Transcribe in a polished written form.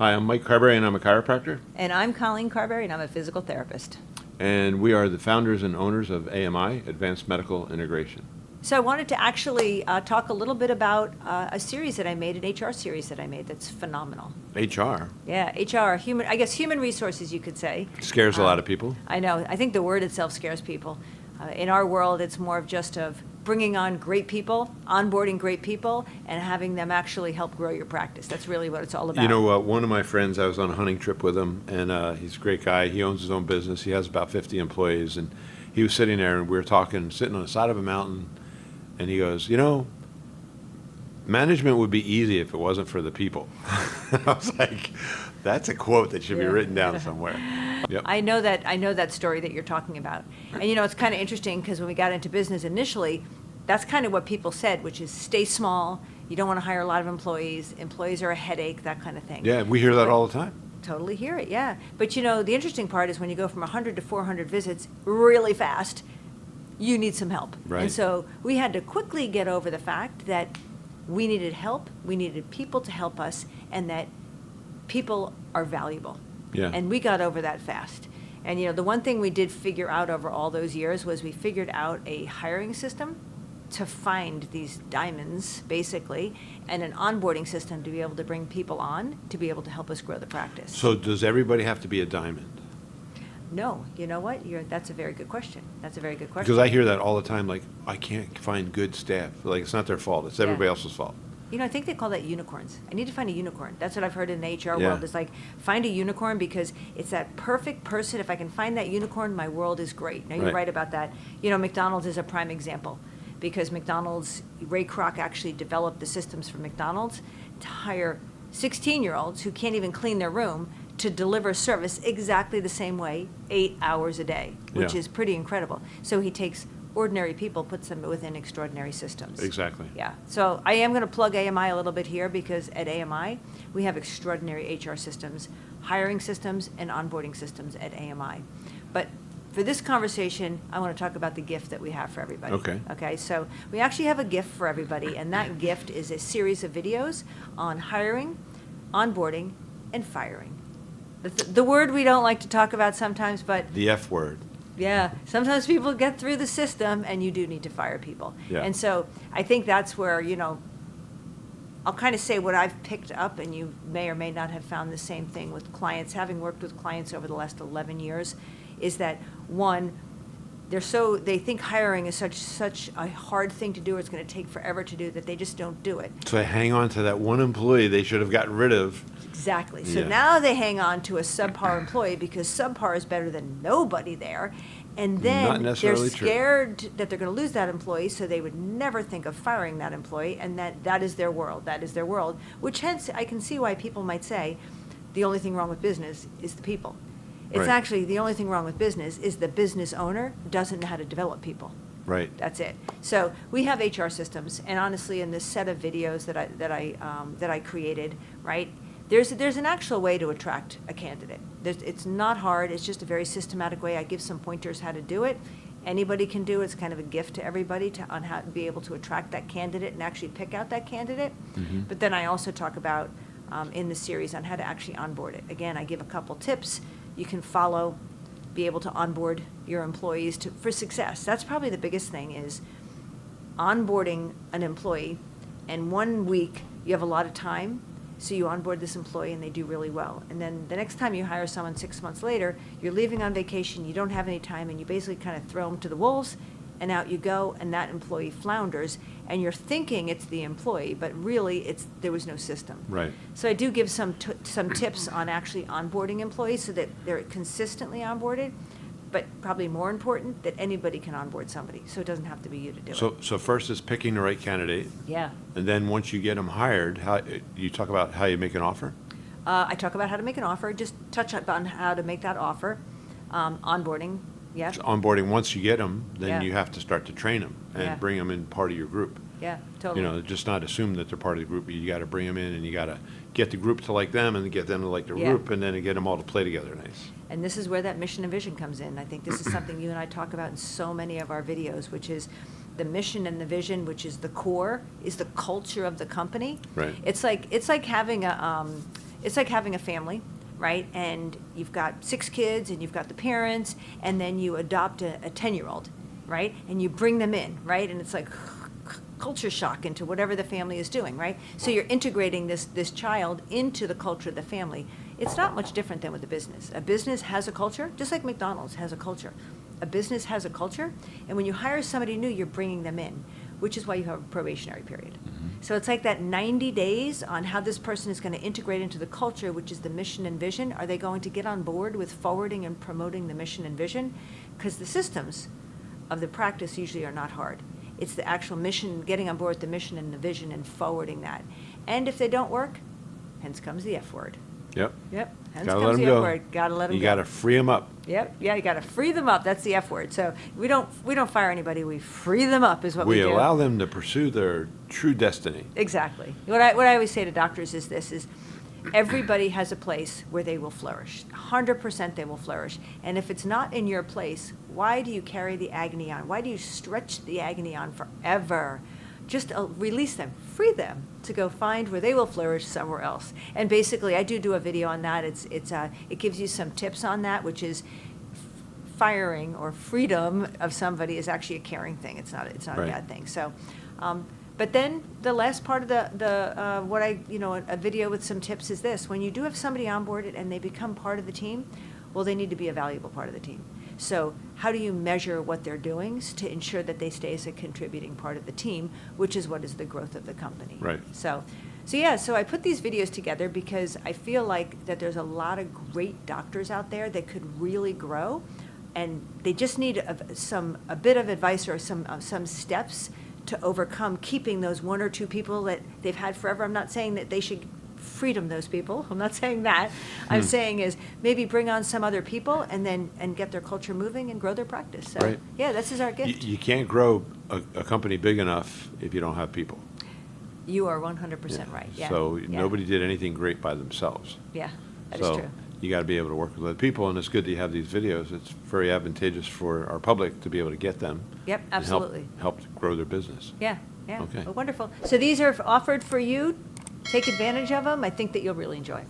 Hi, I'm Mike Carberry, and I'm a chiropractor. And I'm Coleen Carberry, and I'm a physical therapist. And we are the founders and owners of AMI, Advanced Medical Integration. So I wanted to actually talk a little bit about a series that I made, an HR series that I made that's phenomenal. HR? Yeah, HR, human resources, you could say. Scares a lot of people. I know. I think the word itself scares people. In our world, it's more of just of bringing on great people, onboarding great people, and having them actually help grow your practice. That's really what it's all about. You know, one of my friends, I was on a hunting trip with him, and he's a great guy. He owns his own business. He has about 50 employees, and he was sitting there, and we were talking, sitting on the side of a mountain, and he goes, you know, management would be easy if it wasn't for the people. I was like, that's a quote that should be written down somewhere. Yep. I know that story that you're talking about. And you know, it's kind of interesting because when we got into business initially, that's kind of what people said, which is stay small. You don't want to hire a lot of employees. Employees are a headache, that kind of thing. Yeah, we hear that all the time. Totally hear it, yeah. But you know, the interesting part is when you go from 100 to 400 visits really fast, you need some help. Right. And so we had to quickly get over the fact that we needed help, we needed people to help us, and that people are valuable. Yeah. And we got over that fast. And you know, the one thing we did figure out over all those years was we figured out a hiring system to find these diamonds, basically, and an onboarding system to be able to bring people on to be able to help us grow the practice. So does everybody have to be a diamond? No, you know what? That's a very good question. That's a very good question. Because I hear that all the time, like, I can't find good staff. Like, it's not their fault. It's everybody else's fault. You know, I think they call that unicorns. I need to find a unicorn. That's what I've heard in the HR Yeah. world. It's like, find a unicorn because it's that perfect person. If I can find that unicorn, my world is great. Now, you're right about that. You know, McDonald's is a prime example because McDonald's, Ray Kroc actually developed the systems for McDonald's to hire 16-year-olds who can't even clean their room to deliver service exactly the same way, 8 hours a day, which is pretty incredible. So he takes ordinary people, puts them within extraordinary systems. Exactly. Yeah. So I am going to plug AMI a little bit here because at AMI, we have extraordinary HR systems, hiring systems, and onboarding systems at AMI. But for this conversation, I want to talk about the gift that we have for everybody. Okay. Okay, so we actually have a gift for everybody, and that gift is a series of videos on hiring, onboarding, and firing. The word we don't like to talk about sometimes, but The F word. yeah, sometimes people get through the system and you do need to fire people. Yeah. And so I think that's where, you know, I'll kind of say what I've picked up, and you may or may not have found the same thing with clients, having worked with clients over the last 11 years, is that one, they think hiring is such a hard thing to do, it's going to take forever to do, that they just don't do it. So they hang on to that one employee they should have gotten rid of. Exactly. So Yeah. now they hang on to a subpar employee because subpar is better than nobody there. And Not then they're necessarily true. scared that they're going to lose that employee, so they would never think of firing that employee, and that is their world. That is their world, which hence I can see why people might say the only thing wrong with business is the people. It's Right. actually the only thing wrong with business is the business owner doesn't know how to develop people. Right. That's it. So we have HR systems, and honestly, in this set of videos that I created, right, there's an actual way to attract a candidate. It's not hard. It's just a very systematic way. I give some pointers how to do it. Anybody can do it. It's kind of a gift to everybody on how to be able to attract that candidate and actually pick out that candidate. Mm-hmm. But then I also talk about in the series on how to actually onboard it. Again, I give a couple tips you can follow, be able to onboard your employees for success. That's probably the biggest thing, is onboarding an employee, and 1 week you have a lot of time, so you onboard this employee and they do really well. And then the next time you hire someone 6 months later, you're leaving on vacation, you don't have any time, and you basically kind of throw them to the wolves, and out you go, and that employee flounders, and you're thinking it's the employee, but really there was no system. Right. So I do give some tips on actually onboarding employees so that they're consistently onboarded, but probably more important, that anybody can onboard somebody, so it doesn't have to be you to do it. So first is picking the right candidate, Yeah. and then once you get them hired, you talk about how you make an offer? I talk about how to make an offer, just touch on how to make that offer, onboarding, yeah. Onboarding, once you get them, then Yeah. you have to start to train them and Yeah. bring them in part of your group. Yeah, totally. You know, just not assume that they're part of the group. You got to bring them in, and you got to get the group to like them, and get them to like the Yeah. group, and then get them all to play together nice. And this is where that mission and vision comes in. I think this is something you and I talk about in so many of our videos, which is the mission and the vision, which is the core, is the culture of the company. Right. It's like having it's like having a family, right? And you've got 6 kids, and you've got the parents, and then you adopt a 10-year-old, right? And you bring them in, right? And it's like culture shock into whatever the family is doing, right? So you're integrating this child into the culture of the family. It's not much different than with a business. A business has a culture, just like McDonald's has a culture. A business has a culture, and when you hire somebody new, you're bringing them in, which is why you have a probationary period. So it's like that 90 days on how this person is going to integrate into the culture, which is the mission and vision. Are they going to get on board with forwarding and promoting the mission and vision? Because the systems of the practice usually are not hard. It's the actual mission, getting on board with the mission and the vision and forwarding that. And if they don't work, hence comes the F word. Yep. Yep. Hence Gotta let comes them the F go. word. Gotta let them You go. gotta free them up. Yep. Yeah, you gotta free them up. That's the F word. So we don't fire anybody. We free them up is what we We do. allow them to pursue their true destiny. Exactly. What I always say to doctors is this: is everybody has a place where they will flourish. 100% they will flourish. And if it's not in your place, why do you carry the agony on? Why do you stretch the agony on forever? Just release them, free them to go find where they will flourish somewhere else. And basically, I do a video on that. It gives you some tips on that, which is firing or freedom of somebody is actually a caring thing. It's not Right. a bad thing. So, but then the last part of a video with some tips is this: when you do have somebody onboarded and they become part of the team, well, they need to be a valuable part of the team. So how do you measure what they're doing to ensure that they stay as a contributing part of the team, which is what is the growth of the company. Right. So I put these videos together because I feel like that there's a lot of great doctors out there that could really grow, and they just need a bit of advice or some steps to overcome keeping those 1 or 2 people that they've had forever. I'm not saying that they should freedom those people. I'm not saying that. I'm saying is maybe bring on some other people and get their culture moving and grow their practice. So Right. yeah, this is our gift. You can't grow a company big enough if you don't have people. You are 100% right. Yeah. So yeah. nobody did anything great by themselves. Yeah, that is So true. you got to be able to work with other people, and it's good that you have these videos. It's very advantageous for our public to be able to get them. Yep, and absolutely. help grow their business. Yeah, yeah. Okay. Well, wonderful. So these are offered for you. Take advantage of them. I think that you'll really enjoy.